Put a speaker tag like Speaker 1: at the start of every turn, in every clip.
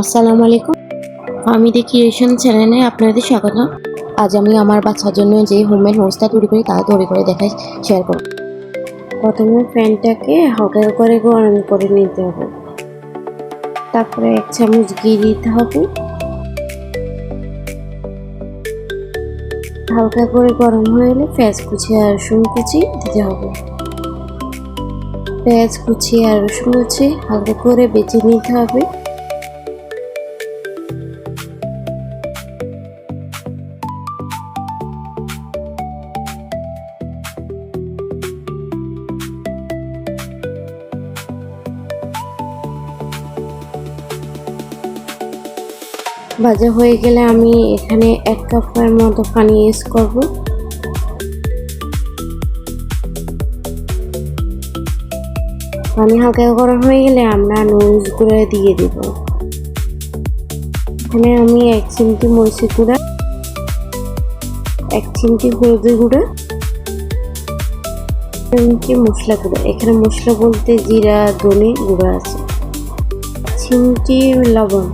Speaker 1: আসসালামু আলাইকুম। ফাহমিদা ক্রিয়েশন চ্যানেলে আপনাদের স্বাগত। আজ আমি আমার বাচ্চার জন্য যে হোমমেড নুডলসটা তৈরি করি তা তৈরি করে দেখাই, শেয়ার করব। প্রথমে প্যানটাকে হালকা করে গরম করে নিতে হবে। তারপরে 1 চামচ ঘি দিতে হবে। হালকা করে গরম হয়ে এলে পেঁয়াজ কুচি আর রসুন কুচি দিতে হবে। পেঁয়াজ কুচি আর রসুন কুচি হালকা করে বেছে নিতে হবে। ভাজা হয়ে গেলে আমি এখানে 1 কাপের মতো পানি ইউজ করব। পানি হালকা গরম হয়ে গেলে আমরা নুডলসগুলো দিয়ে দেব। এখানে আমি 1 চিমটি মরিচের গুঁড়া, 1 চিমটি হলুদের গুঁড়া, 1 চিমটি মশলা গুঁড়া, এখানে মশলা বলতে জিরা ধনে গুঁড়া আছে, 1 চিমটি লবণ।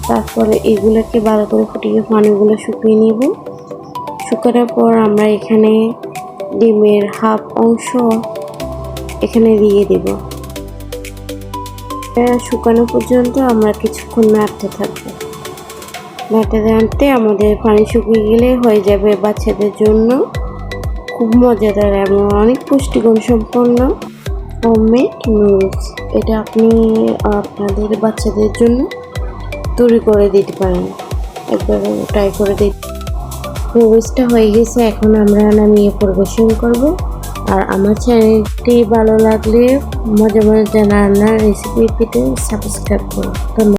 Speaker 1: তারপরে এগুলোকে ভালো করে ফুটিয়ে পানিগুলো শুকিয়ে নিব। শুকানোর পর আমরা এখানে ডিমের হাফ অংশ এখানে দিয়ে দেব। শুকানো পর্যন্ত আমরা কিছুক্ষণ নাড়তে থাকবো। নাড়তে আমাদের পানি শুকিয়ে গেলে হয়ে যাবে বাচ্চাদের জন্য খুব মজাদার এবং অনেক পুষ্টিগুণ সম্পন্ন হোমমেড নুডলস। এটা আপনি আপনাদের বাচ্চাদের জন্য তৈরি করে দিতে পারেন, একবার ট্রাই করে দিতে। নুডলসটা হয়ে গেছে, এখন আমরা নামিয়ে পরিবেশন করব। আর আমার চ্যানেলটি ভালো লাগলে মজা মজা রান্নার রেসিপি পেতে সাবস্ক্রাইব করুন। ধন্যবাদ।